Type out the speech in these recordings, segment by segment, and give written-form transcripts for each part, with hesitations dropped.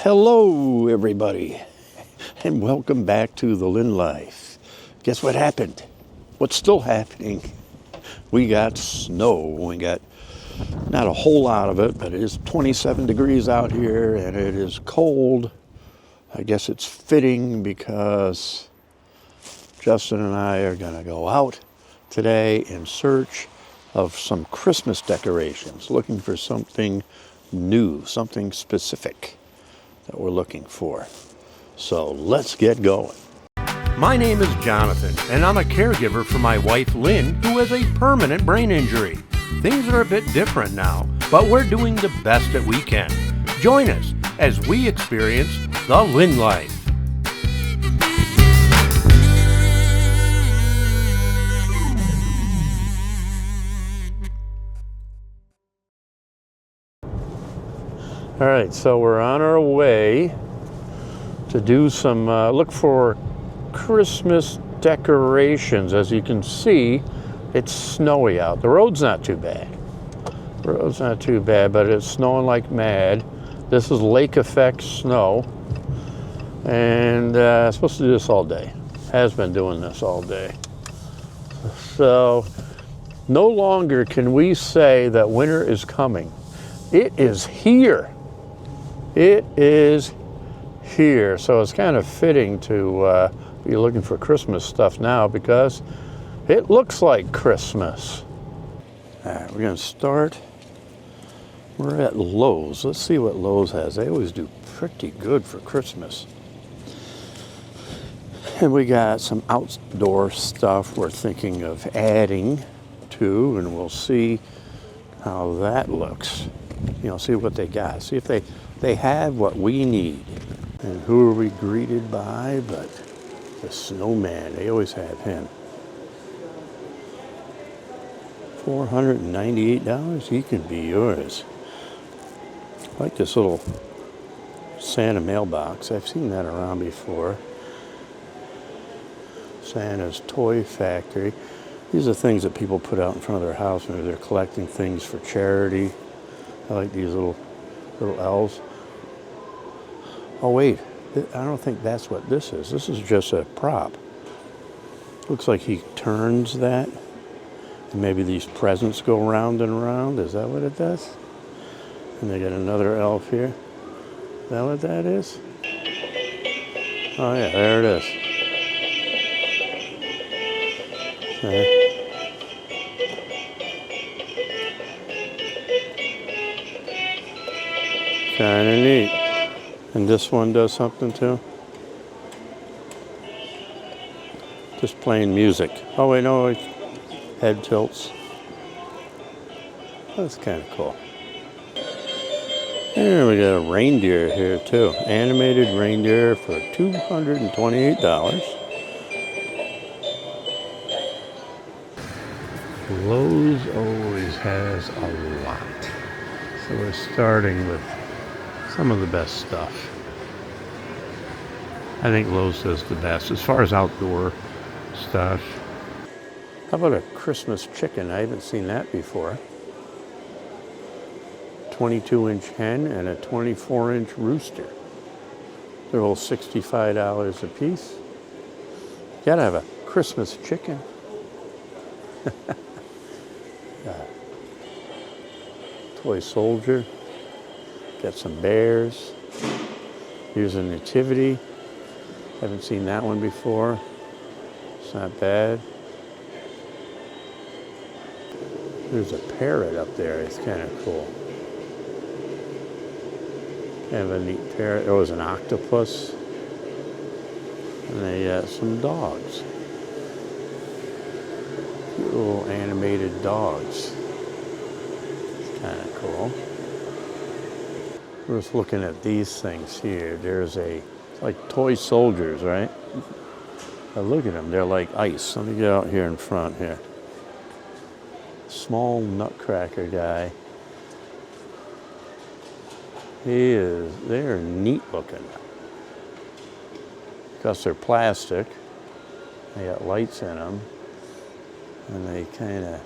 Hello everybody, and welcome back to the Lynn Life. Guess what happened? What's still happening? We got snow. We got not a whole lot of it, but it is 27 degrees out here and it is cold. I guess it's fitting because Justin and I are gonna go out today in search of some Christmas decorations, looking for something new, something specific that we're looking for. So let's get going. My name is Jonathan, and I'm a caregiver for my wife Lynn, who has a permanent brain injury. Things are a bit different now, but we're doing the best that we can. Join us as we experience the Lynn Life. All right, so we're on our way to do some, look for Christmas decorations. As you can see, it's snowy out. The road's not too bad. The road's not too bad, but it's snowing like mad. This is lake effect snow. And I'm supposed to do this all day. Has been doing this all day. So no longer can we say that winter is coming. It is here. It is here. So it's kind of fitting to be looking for Christmas stuff now because it looks like Christmas. All right, we're gonna start. We're at Lowe's. Let's see what Lowe's has. They always do pretty good for Christmas. And we got some outdoor stuff we're thinking of adding to, and we'll see how that looks. You know, see what they got. See if they have what we need. And who are we greeted by but the snowman. They always have him. $498, he can be yours. I like this little Santa mailbox. I've seen that around before. Santa's Toy Factory. These are things that people put out in front of their house when they're collecting things for charity. I like these little elves. Oh wait, I don't think that's what this is. This is just a prop. Looks like he turns that, and maybe these presents go round and round. Is that what it does? And they got another elf here. Is that what that is? Oh yeah, there it is. Okay. Kind of neat. And this one does something too. Just playing music. Oh wait, no, head tilts. That's kind of cool. And we got a reindeer here too. Animated reindeer for $228. Lowe's always has a lot. So we're starting with some of the best stuff. I think Lowe's does the best as far as outdoor stuff. How about a Christmas chicken? I haven't seen that before. 22-inch hen and a 24-inch rooster. They're all $65 a piece. Gotta have a Christmas chicken. Toy soldier. Got some bears. Here's a nativity. Haven't seen that one before. It's not bad. There's a parrot up there. It's kind of cool. Kind of a neat parrot. There was an octopus. And they got some dogs. Cute little animated dogs. It's kind of cool. We're just looking at these things here. There's like toy soldiers, right? Now look at them, they're like ice. Let me get out here in front here. Small nutcracker guy. They're neat looking. Because they're plastic. They got lights in them. And they kind of,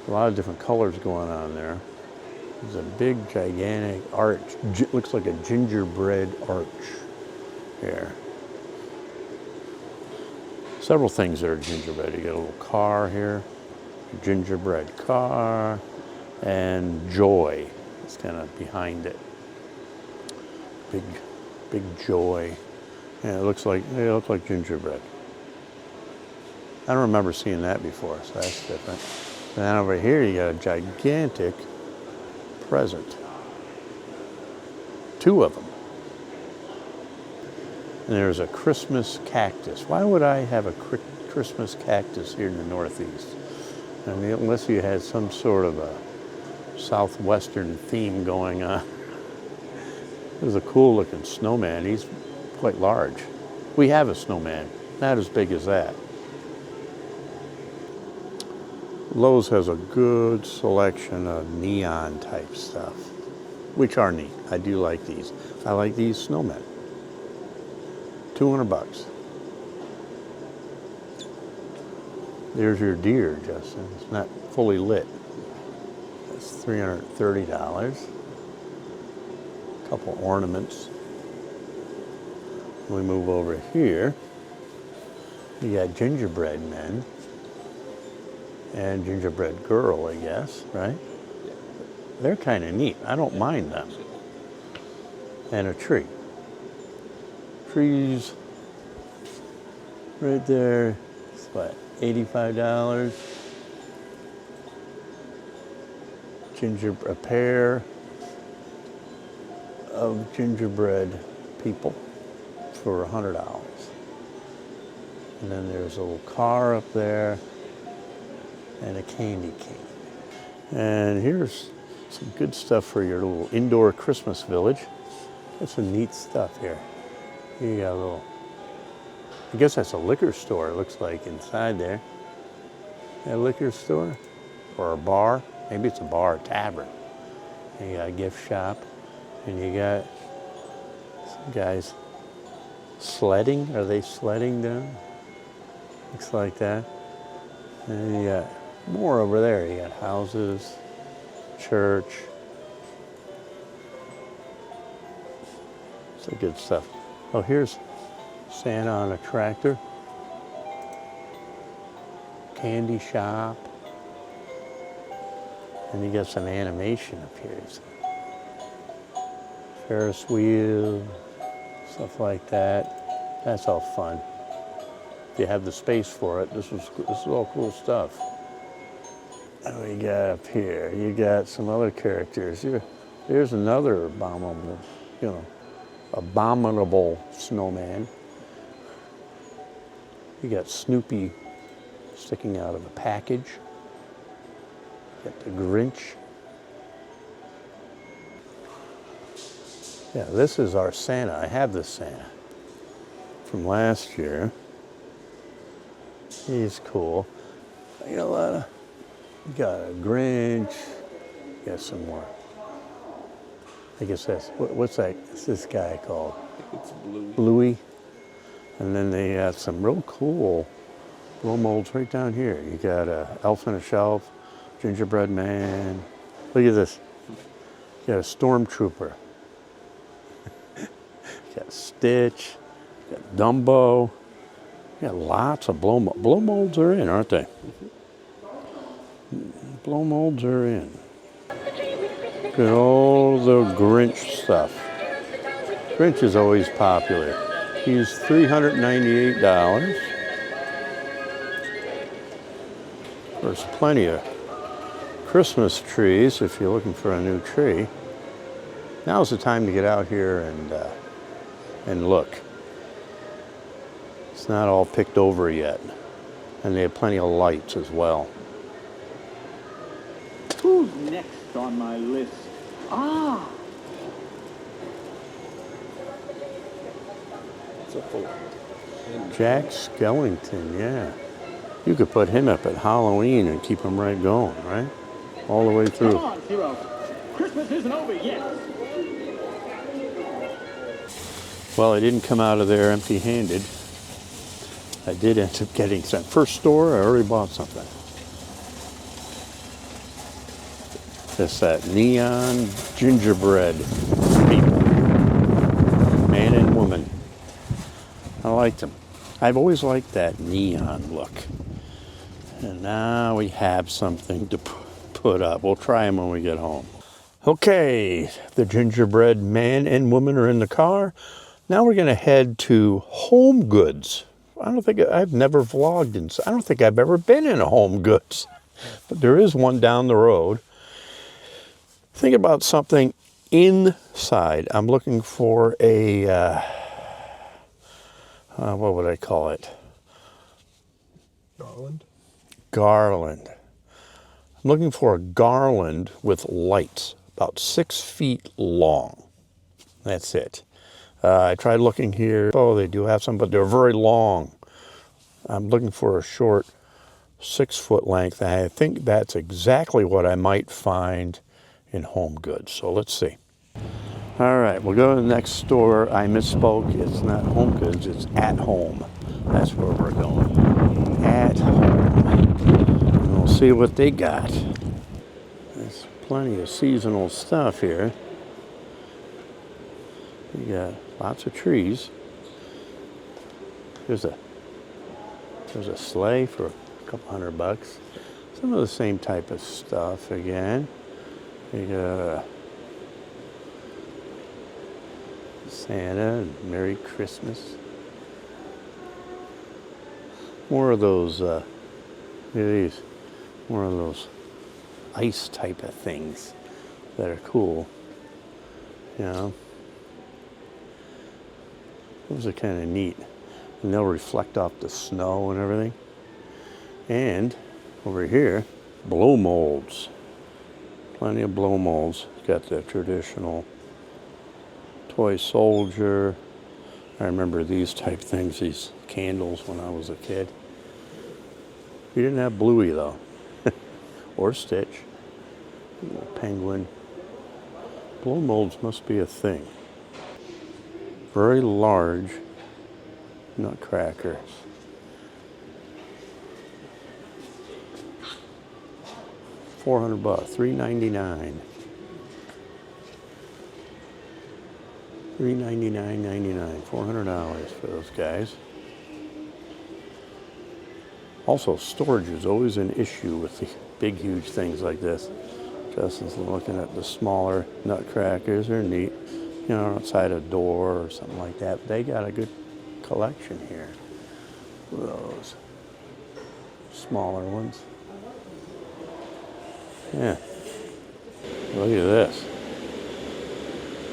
a lot of different colors going on there. There's a big, gigantic arch. Looks like a gingerbread arch here. Several things that are gingerbread. You got a little car here, a gingerbread car, and joy. It's kind of behind it. Big joy. Yeah, it looks like gingerbread. I don't remember seeing that before, so that's different. And then over here you got a gigantic present. 2 of them. And there's a Christmas cactus. Why would I have a Christmas cactus here in the Northeast? I mean, unless you had some sort of a southwestern theme going on. There's a cool looking snowman. He's quite large. We have a snowman, not as big as that. Lowe's has a good selection of neon type stuff, which are neat. I do like these. I like these snowmen. $200. There's your deer, Justin. It's not fully lit. That's $330. A couple ornaments. We move over here. You got gingerbread men and gingerbread girl, I guess, right? They're kind of neat. I don't mind them. And a tree. Trees right there. It's what, $85? A pair of gingerbread people for $100. And then there's a little car up there and a candy cane. And here's some good stuff for your little indoor Christmas village. That's some neat stuff here. You got a little, I guess that's a liquor store, it looks like inside there. A liquor store or a bar. Maybe it's a bar, a tavern. And you got a gift shop. And you got some guys sledding. Are they sledding down? Looks like that. And you got more over there. You got houses, church. Some good stuff. Oh, here's Santa on a tractor. Candy shop. And you got some animation up here. Ferris wheel, stuff like that. That's all fun. If you have the space for it, this is all cool stuff. And we got up here, you got some other characters. Here's another abominable snowman. You got Snoopy sticking out of a package. You got the Grinch. Yeah, this is our Santa. I have this Santa from last year. He's cool. You got you got a Grinch. You got some more. I guess that's, what's that? What's this guy called? It's Blue. Bluey. And then they got some real cool blow molds right down here. You got a Elf on a Shelf, Gingerbread Man. Look at this. You got a Stormtrooper. You got Stitch. You got Dumbo. You got lots of blow molds. Blow molds are in, aren't they? Blow molds are in. Look at all the Grinch stuff. Grinch is always popular. He's $398. There's plenty of Christmas trees if you're looking for a new tree. Now's the time to get out here and look. It's not all picked over yet. And they have plenty of lights as well. Who's next on my list? Ah! It's a full. Jack Skellington, yeah. You could put him up at Halloween and keep him right going, right? All the way through. Come on, Hero. Christmas isn't over yet. Well, I didn't come out of there empty-handed. I did end up getting some. First store, I already bought something. It's that neon gingerbread people, man and woman. I liked them. I've always liked that neon look. And now we have something to put up. We'll try them when we get home. Okay, the gingerbread man and woman are in the car. Now we're going to head to Home Goods. I've never vlogged in, I don't think I've ever been in a Home Goods, but there is one down the road. Think about something inside. I'm looking for a, what would I call it? Garland. I'm looking for a garland with lights, about 6 feet long. That's it. I tried looking here. Oh, they do have some, but they're very long. I'm looking for a short 6 foot length. And I think that's exactly what I might find in Home Goods. So let's see. All right, we'll go to the next store. I misspoke. It's not Home Goods, it's At Home. That's where we're going. At Home. And we'll see what they got. There's plenty of seasonal stuff here. You got lots of trees. There's a sleigh for a couple $100. Some of the same type of stuff again. You got Santa and Merry Christmas. More of those, look at these, more of those ice type of things that are cool, you know. Those are kind of neat. And they'll reflect off the snow and everything. And over here, blow molds. Plenty of blow molds. Got the traditional toy soldier. I remember these type things, these candles when I was a kid. We didn't have Bluey though. Or Stitch. Penguin. Blow molds must be a thing. Very large nutcrackers. $400, $399. $399.99, $400 for those guys. Also, storage is always an issue with the big, huge things like this. Justin's looking at the smaller nutcrackers. They're neat, you know, outside a door or something like that. But they got a good collection here. Those smaller ones. Yeah. Look at this.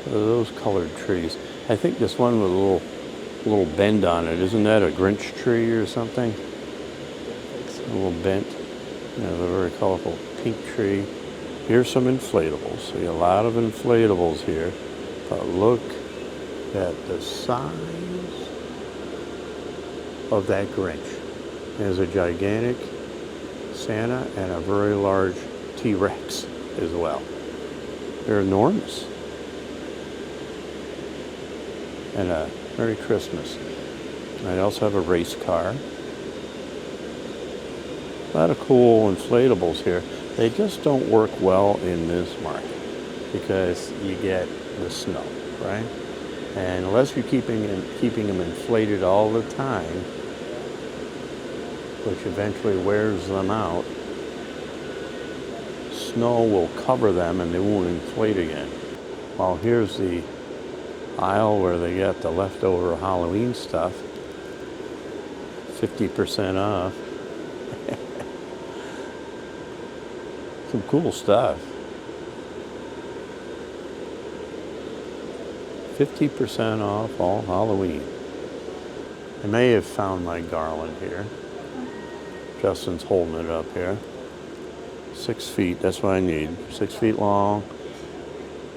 Look at those colored trees. I think this one with a little bend on it. Isn't that a Grinch tree or something? A little bent. You know, the very colorful pink tree. Here's some inflatables. See a lot of inflatables here. But look at the size of that Grinch. There's a gigantic Santa and a very large T-Rex as well. They're enormous. And a Merry Christmas. I also have a race car. A lot of cool inflatables here. They just don't work well in this market because you get the snow, right? And unless you're keeping them inflated all the time, which eventually wears them out, snow will cover them and they won't inflate again. Well, here's the aisle where they got the leftover Halloween stuff, 50% off. Some cool stuff. 50% off all Halloween. I may have found my garland here. Justin's holding it up here. 6 feet, that's what I need. 6 feet long.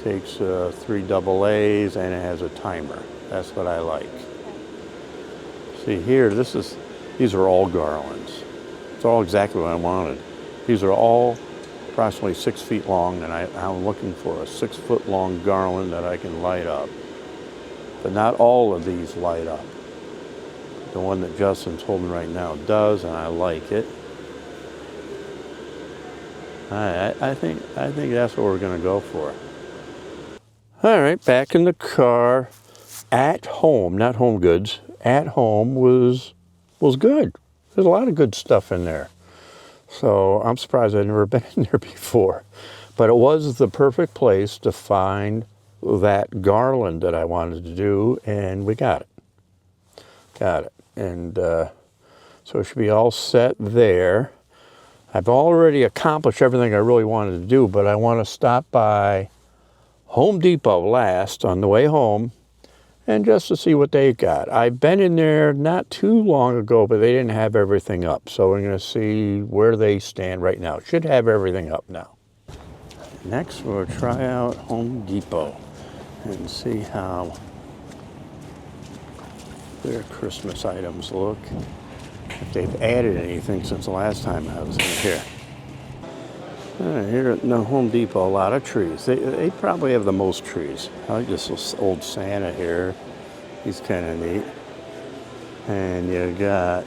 Takes 3 AA's and it has a timer. That's what I like. See here, these are all garlands. It's all exactly what I wanted. These are all approximately 6 feet long, and I'm looking for a 6 foot long garland that I can light up. But not all of these light up. The one that Justin's holding right now does, and I like it. I think that's what we're going to go for. All right, back in the car. At home, not Home Goods. At home was good. There's a lot of good stuff in there. So I'm surprised I'd never been in there before. But it was the perfect place to find that garland that I wanted to do, and we got it. Got it. And so it should be all set there. I've already accomplished everything I really wanted to do, but I want to stop by Home Depot last on the way home, and just to see what they got. I've been in there not too long ago, but they didn't have everything up. So we're going to see where they stand right now. Should have everything up now. Next, we'll try out Home Depot and see how their Christmas items look. If they've added anything since the last time I was in here. All right, here at the Home Depot, a lot of trees. They probably have the most trees. I like this old Santa here. He's kind of neat. And you got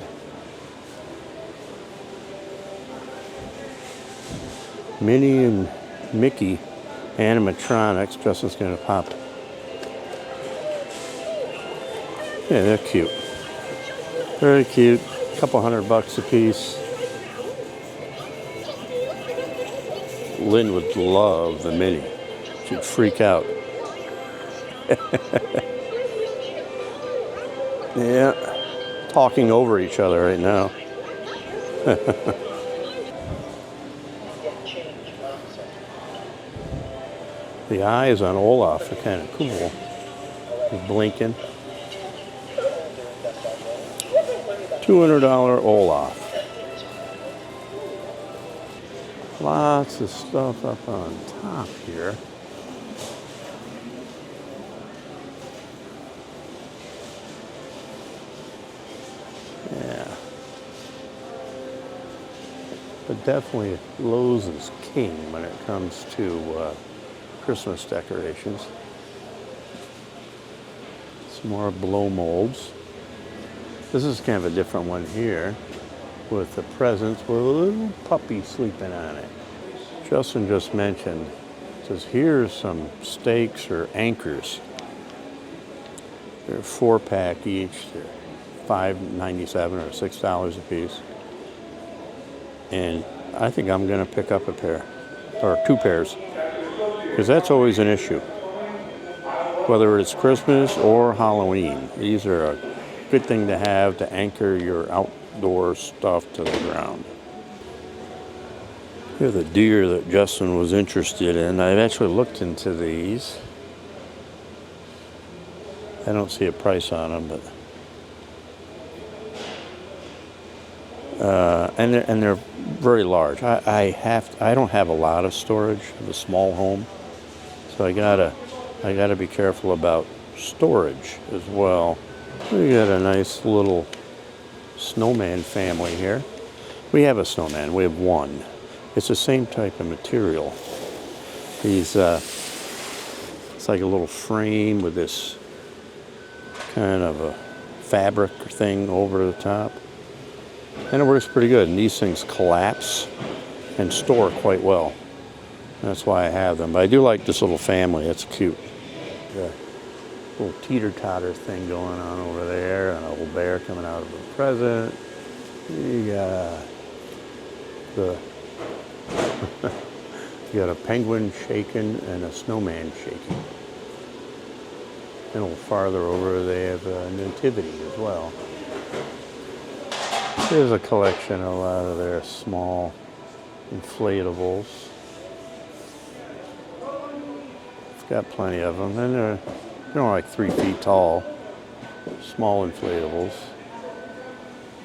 Minnie and Mickey animatronics. Justin's going to pop. Yeah, they're cute. Very cute. A couple $100 a piece. Lynn would love the Minnie. She'd freak out. Yeah, talking over each other right now. The eyes on Olaf are kind of cool. He's blinking. $200 Olaf. Lots of stuff up on top here. Yeah. But definitely Lowe's is king when it comes to Christmas decorations. Some more blow molds. This is kind of a different one here with the presents with a little puppy sleeping on it. Justin just mentioned, says here's some steaks or anchors. They're a 4-pack each. They're $5.97 or $6 a piece. And I think I'm going to pick up a pair or 2 pairs because that's always an issue. Whether it's Christmas or Halloween, these are a good thing to have to anchor your outdoor stuff to the ground. Here are the deer that Justin was interested in. I've actually looked into these. I don't see a price on them, but and they're very large. I don't have a lot of storage. I have a small home, so I gotta be careful about storage as well. We got a nice little snowman family here. We have a snowman. We have one. It's the same type of material. It's like a little frame with this kind of a fabric thing over the top. And it works pretty good. And these things collapse and store quite well. That's why I have them. But I do like this little family. It's cute. The little teeter-totter thing going on over there. And a little bear coming out of a present. You got you got a penguin shaking and a snowman shaking. And a little farther over, they have a nativity as well. Here's a collection of a lot of their small inflatables. It's got plenty of them, and they're like 3 feet tall. Small inflatables.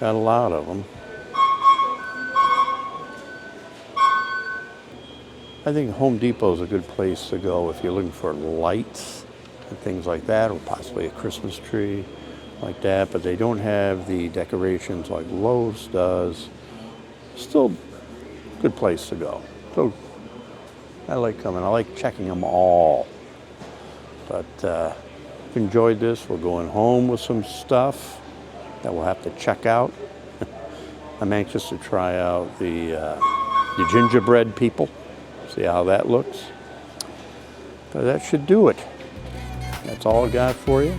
Got a lot of them. I think Home Depot is a good place to go if you're looking for lights and things like that, or possibly a Christmas tree like that, but they don't have the decorations like Lowe's does. Still a good place to go. So I like coming. I like checking them all. But if you enjoyed this, we're going home with some stuff that we'll have to check out. I'm anxious to try out the You gingerbread people. See how that looks? But that should do it. That's all I got for you.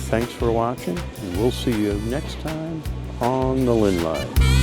Thanks for watching, and we'll see you next time on the Lynn Live.